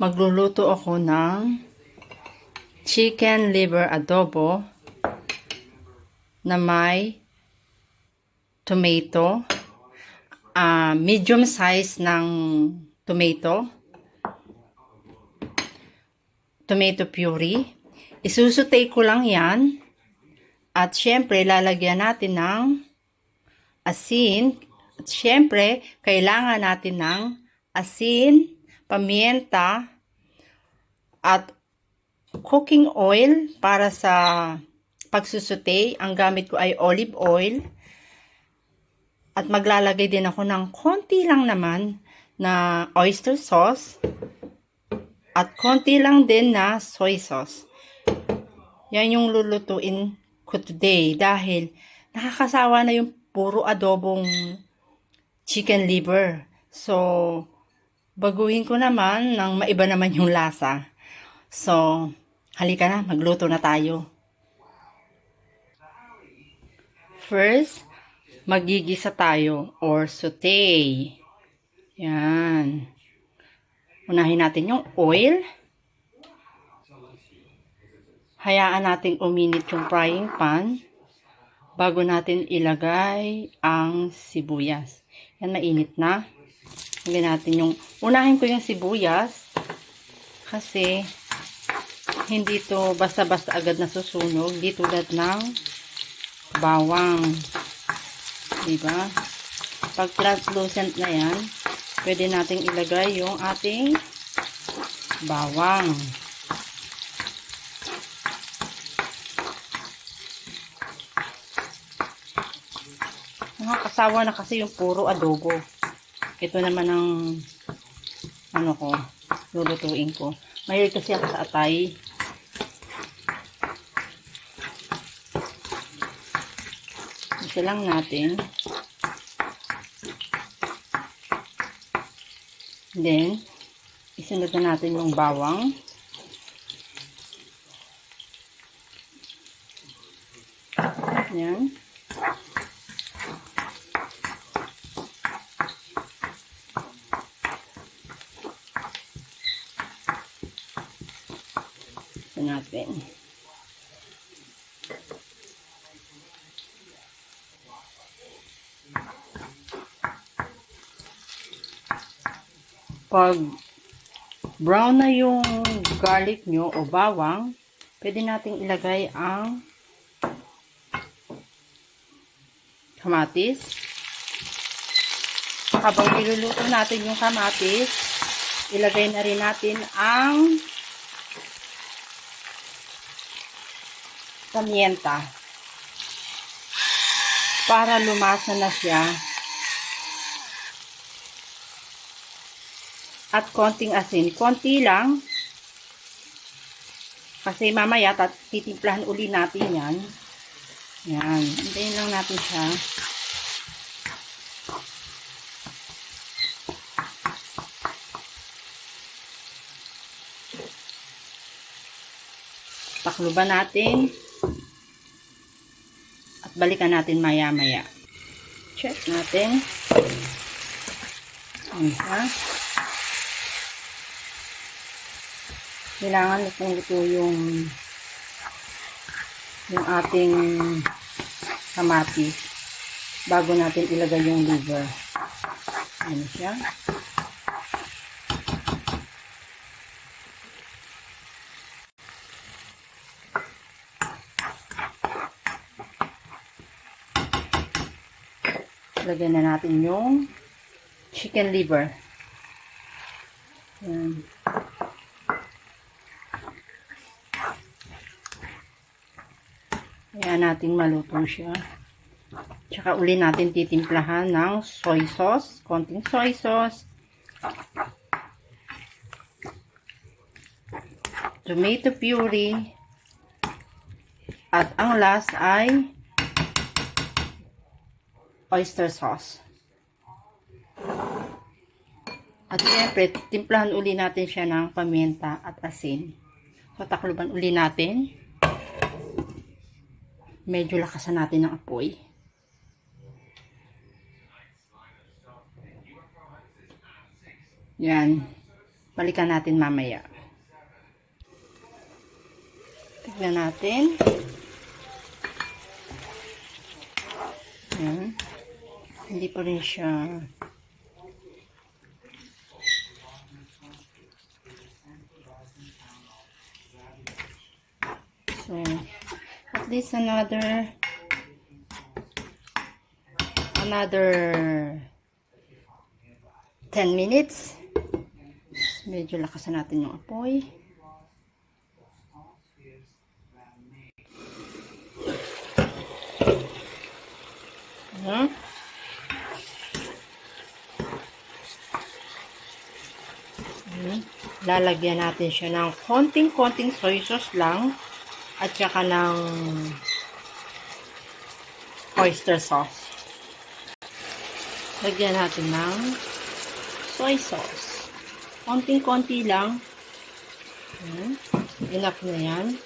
Magluluto ako ng chicken liver adobo na may tomato, medium size ng tomato puree. Isusutay ko lang yan. At syempre, lalagyan natin ng asin. At syempre, kailangan natin ng asin, pamienta, at cooking oil para sa pagsusutay. Ang gamit ko ay olive oil. At maglalagay din ako ng konti lang naman na oyster sauce. At konti lang din na soy sauce. Yan yung lulutuin ko today dahil nakakasawa na yung puro adobong chicken liver. So, baguhin ko naman ng maiba naman yung lasa. So, halika na, magluto na tayo. First, magigisa tayo or saute. Yan. Unahin natin yung oil. Hayaan nating uminit yung frying pan bago natin ilagay ang sibuyas. Yan, mainit na. Lagyan natin yung, unahin ko yung sibuyas kasi hindi to basta-basta agad nasusunog. Di tulad ng bawang. Diba? Pag translucent na yan, pwede nating ilagay yung ating bawang. Nakakasawa na kasi yung puro adobo. Ito naman ang lulutuin ko. Mahilig kasi ako sa atay. Isa lang natin. Then, isunod na natin yung bawang. Yan. Natin. Pag brown na yung garlic nyo o bawang, pwede nating ilagay ang kamatis. Habang niluluto natin yung kamatis, ilagay na rin natin ang pamienta para lumasa na siya at konting asin, konti lang kasi mamaya titimplahan uli natin yan. Hintayin lang natin siya. Takluban natin. Balikan natin maya-maya. Check natin. Kailangan luto yung ating kamatis bago natin ilagay yung liver. Ano siya? Lagyan na natin yung chicken liver. Yan. Kaya natin maluto siya. Tsaka uli natin titimplahan ng soy sauce. Konting soy sauce. Tomato puree. At ang last ay oyster sauce. At syempre, timplahan uli natin siya ng pamienta at asin. So, takluban uli natin. Medyo lakasan natin ng apoy. Yan. Balikan natin mamaya. Tignan natin. Ayan. Hindi pa rin siya so at least another 10 minutes. Medyo lakasan natin yung apoy. Ayan. Lalagyan natin siya ng konting-konting soy sauce lang at saka ng oyster sauce. Lagyan natin ng soy sauce. Konting-konti lang. Enough na yan.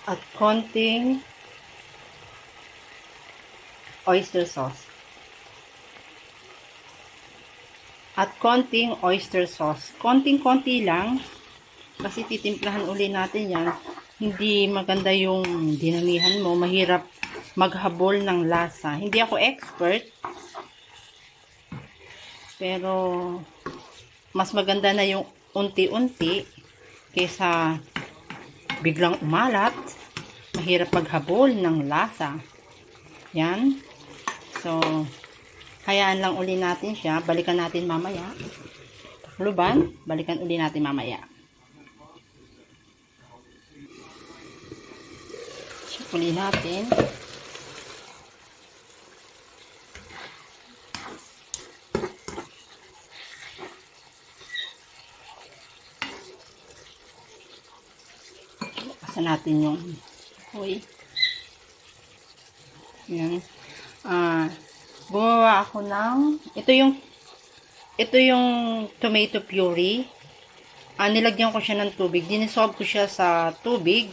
At konting oyster sauce. At konting oyster sauce. Konting-konti lang. Kasi titimplahan uli natin yan. Hindi maganda yung dinamihan mo. Mahirap maghabol ng lasa. Hindi ako expert. Pero mas maganda na yung unti-unti kaysa biglang umalat. Mahirap maghabol ng lasa. Yan. So, hayaan lang uli natin siya. Balikan natin mamaya. Takluban, balikan uli natin mamaya. Check uli natin. Lakasan natin yung apoy. Yan. Gumawa ako ng ito yung tomato puree. Nilagyan ko siya ng tubig. Dinisolve ko siya sa tubig.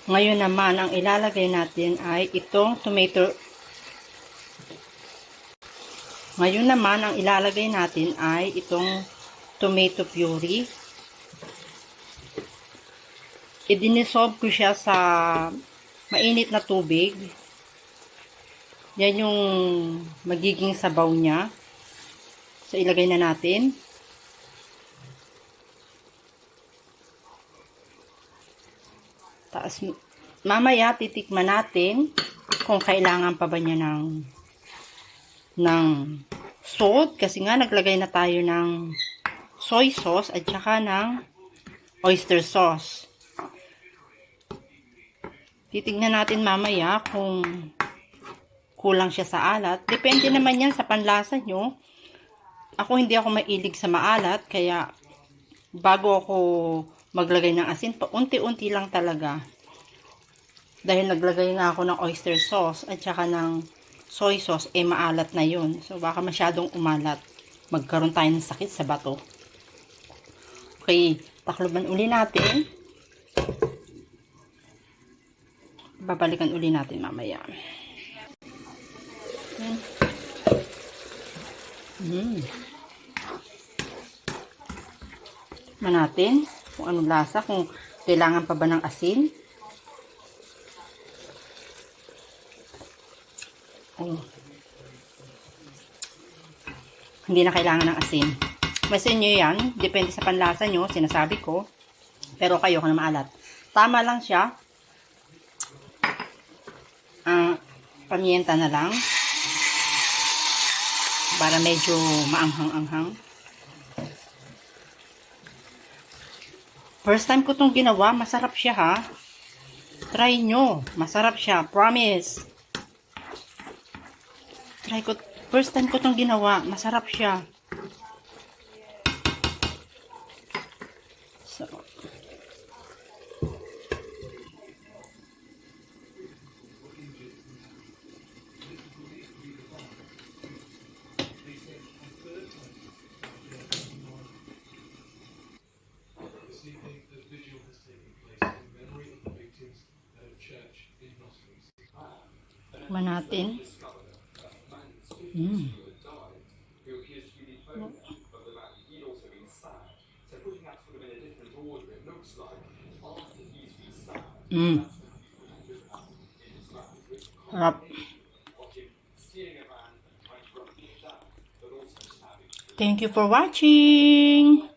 Ngayon naman, ang ilalagay natin ay itong tomato. Ngayon naman, ang ilalagay natin ay itong tomato puree. I-dissolve ko siya sa mainit na tubig. Yan yung magiging sabaw niya. So, ilagay na natin. Tapos, mamaya titikman natin kung kailangan pa ba niya ng salt. Kasi nga, naglagay na tayo ng soy sauce at saka ng oyster sauce. Titignan natin mamaya kung kulang siya sa alat. Depende naman yan sa panlasa nyo. Ako hindi ako mailig sa maalat, kaya bago ako maglagay ng asin, unti-unti lang talaga. Dahil naglagay na ako ng oyster sauce at saka ng soy sauce, maalat na yun. So baka masyadong umalat. Magkaroon tayo ng sakit sa bato. Okay, takloban uli natin. Babalikan uli natin mamaya. Tikman natin kung anong lasa, kung kailangan pa ba ng asin. Hindi na kailangan ng asin. Masin nyo yan, depende sa panlasa nyo, sinasabi ko. Pero kayo na maalat. Tama lang siya. Pamienta na lang para medyo maanghang-anghang. First time ko itong ginawa, masarap siya ha. Try nyo, masarap siya, promise. First time ko itong ginawa, masarap siya. So, Tikman natin. Mm. Mm. Sarap. Thank you for watching.